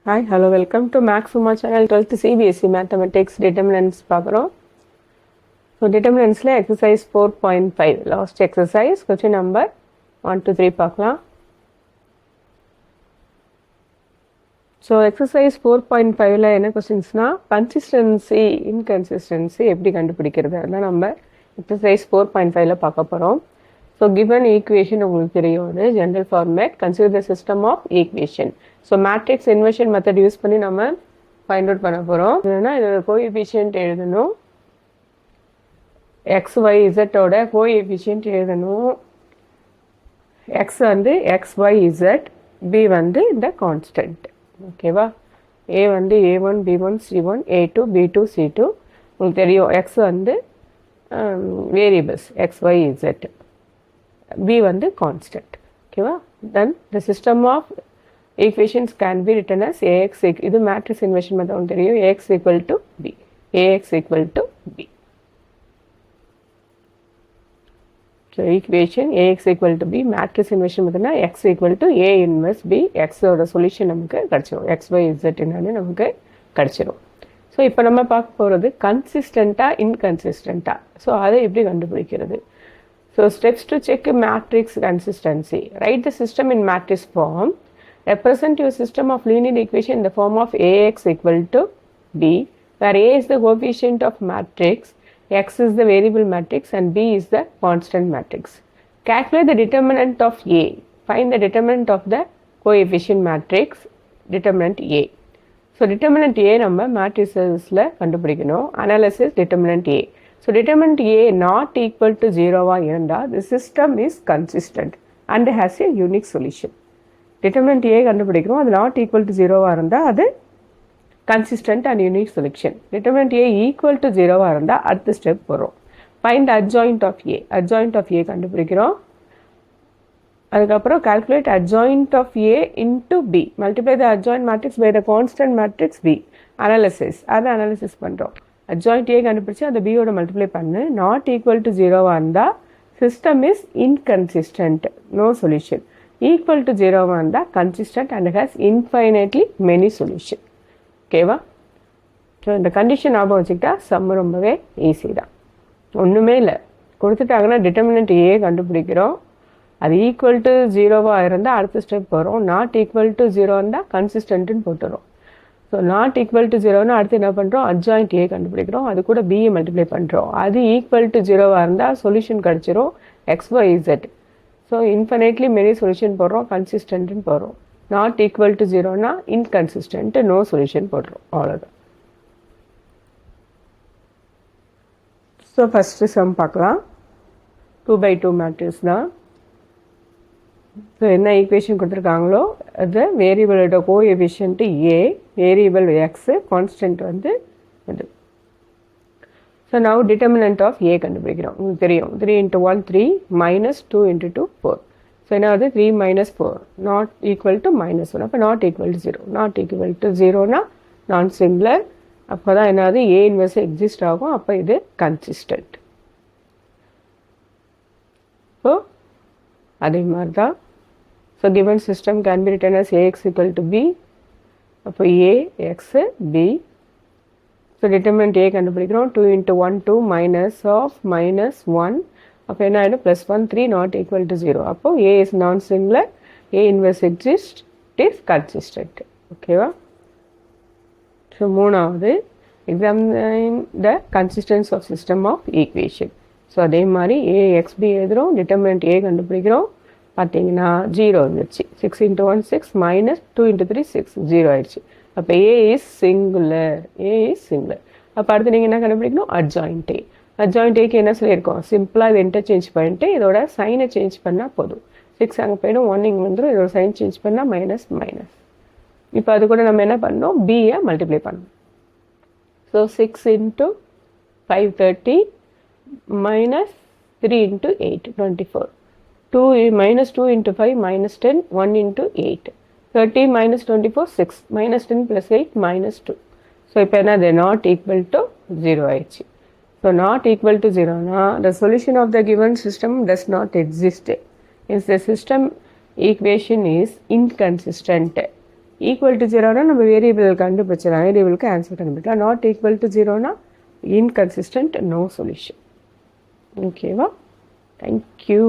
Hi, hello, welcome to Max Uma channel 12th CBSE Mathematics Determinants பார்க்குறோம். So determinantsல exercise 4.5 last exercise question number 1 to 3 பார்க்கலாம். So exercise 4.5ல என்ன questionsனா consistency, inconsistency எப்படி கண்டுபிடிக்கிறது அதான் நம்ம exercise 4.5ல பார்க்க போறோம். So given equation உங்களுக்கு தெரியும் அது general format, consider the system of equation. So matrix inversion method use பண்ணி நம்ம find out பண்ண போறோம். என்னன்னா இதோட கோஎஃபிஷியன்ட் எழுதணும். x y z ஓட கோஎஃபிஷியன்ட் எழுதணும். x வந்து x y z, b வந்து இந்த கான்ஸ்டன்ட். ஓகேவா? a வந்து a1 b1 c1 a2 b2 c2. உங்களுக்கு தெரியும் x வந்து variables x y z, b வந்து கான்ஸ்டன்ட். ஓகேவா? then the system of equations can be written as ax, இது matrix inversion method தெரியும், ax equal to b, ax equal to b. So equation ax equal to b matrix inversion methodனா x equal to a inverse b, x ஓட solution நமக்கு கிடைச்சிரும், x y z என்னன்னு நமக்கு கிடைச்சிரும். So இப்போ நம்ம பார்க்க போகிறது கன்சிஸ்டண்ட்டாக இன்கன்சிஸ்டண்ட்டாக. ஸோ அதை எப்படி கண்டுபிடிக்கிறது? So steps to check matrix consistency. Write the system in matrix form. Represent your system of linear equation in the form of ax equal to b, where a is the coefficient of matrix, x is the variable matrix and b is the constant matrix. Calculate the determinant of a. Find the determinant of the coefficient matrix, determinant a. So determinant a நம்ம matricesல கண்டுபிடிக்கணும். Analysis determinant a. So determinant a not equal to 0 இருந்தா the system is consistent and has a unique solution. Determinant a கண்டுபிடிக்கிறோம், அது not equal to 0 இருந்தா அது consistent and unique solution. Determinant a equal to 0 இருந்தா அடுத்த step வரும். Find adjoint of a. Adjoint of a கண்டுபிடிக்கிறோம். அதுக்கப்புறம் calculate adjoint of a into b. Multiply the adjoint matrix by the constant matrix b. Analysis. அதை analysis பண்ணுறோம். adjoint a கண்டுபிடிச்சு அந்த b ஓட மல்டிப்ளை பண்ணு, நாட் ஈக்குவல் டு 0 இருந்தால் system is inconsistent, no solution. Equal to 0 இருந்தால் consistent and has infinitely many solution. ஓகேவா? So இந்த கண்டிஷன் ஞாபகம் வச்சுக்கிட்டா சம் ரொம்பவே ஈஸி தான், ஒன்றுமே இல்லை. கொடுத்துட்டாங்கன்னா டிட்டர்மினன்ட் ஏ கண்டுபிடிக்கிறோம், அது ஈக்குவல் டு 0 இருந்தால் அடுத்த ஸ்டெப் வரும், நாட் ஈக்குவல் டு 0 இருந்தால் கன்சிஸ்டன்ட்னு போட்டுரும். ஸோ நாட் ஈக்குவல் டு 0னா அடுத்து என்ன பண்ணுறோம், அட்ஜாயிண்ட் ஏ கண்டுபிடிக்கிறோம், அது கூட பிஏ மல்டிப்ளை பண்ணுறோம், அது ஈக்குவல் டு 0 இருந்தால் சொல்யூஷன் கிடச்சிரும் x y z. So infinitely many solution போடுறோம், கன்சிஸ்டன்ட்னு போடுறோம். நாட் ஈக்குவல் டு 0னா இன்கன்சிஸ்டன்ட், நோ சொல்யூஷன் போடுறோம், அவ்வளோதான். ஸோ ஃபஸ்ட்டு சம் பார்க்கலாம். 2x2 மேட்ரிக்ஸ் தான். ஸோ என்ன ஈக்குவேஷன் கொடுத்துருக்காங்களோ அது வேரியபிளோட கோஎஃபிஷியன்ட் ஏ, வேரியபிள் எக்ஸு, கான்ஸ்டன்ட் வந்து இது. ஸோ நவ் டிட்டர்மினன்ட் ஆஃப் ஏ கண்டுபிடிக்கிறோம். உங்களுக்கு தெரியும் 3 × 1 3 மைனஸ் 2 × 2 4. ஸோ என்ன ஆகுது 3 மைனஸ் 4 நாட் ஈக்குவல் டு -1. அப்போ not equal to 0. Not equal to 0னா நான் சிங்குலர். அப்போ தான் என்னது ஏ இன்வெர்ஸ் எக்ஸிஸ்ட் ஆகும், அப்போ இது கன்சிஸ்டன்ட். ஸோ அதே மாதிரி தான். So given system can be written as ax equal to b. அப்போ a x b. So determinant a கண்டுபிடிக்கிறோம். 2 × 1 2 minus of -1. அப்போ என்ன ஆகிடும் +1 3 not equal to 0. அப்போ a is non-singular, a inverse exists, it is consistent. ஓகேவா? So மூணாவது examine the consistency of system of equation. So அதே மாதிரி a x b எழுதுகிறோம், determinant a கண்டுபிடிக்கிறோம். பார்த்தீங்கன்னா 0 வந்துடுச்சு. 6 × 1 6 மைனஸ் 2 × 3 6 0 ஆயிடுச்சு. அப்போ A is singular, A is singular. அப்போ அடுத்து நீங்கள் என்ன கண்டுபிடிக்கணும், அட்ஜாயிண்ட் ஏ. அட்ஜாயிண்ட் ஏக்கு என்ன சொல்லியிருக்கோம், சிம்பிளாக இதை இன்டர்சேஞ்ச் பண்ணிட்டு இதோட சைனை சேஞ்ச் பண்ணால் போதும். 6 அங்கே போயிடும், 1 இங்கே வந்துடும், இதோட சைன் சேஞ்ச் பண்ணால் மைனஸ் மைனஸ். இப்போ அது கூட நம்ம என்ன பண்ணோம், பியை மல்டிப்ளை பண்ணணும். So 6 × 5 30 minus 3 × 8 24. 2 minus 2 × 5 minus 10 1 × 8. 30 minus 24 6 minus 10 plus 8 minus 2. So இப்போ என்னது நாட் ஈக்குவல் டு 0 ஆயிடுச்சு. ஸோ நாட் ஈக்குவல் டு 0னா the solution of the given system does not exist. If the system equation is inconsistent, equal to ஜீரோனா நம்ம variable கண்டுபிடிச்சிடலாம், வேரியபிளுக்கு answer கண்டுபிடிக்கலாம். Not equal to ஜீரோனா இன்கன்சிஸ்டன்ட், நோ சொல்யூஷன். ஓகேவா? Thank you.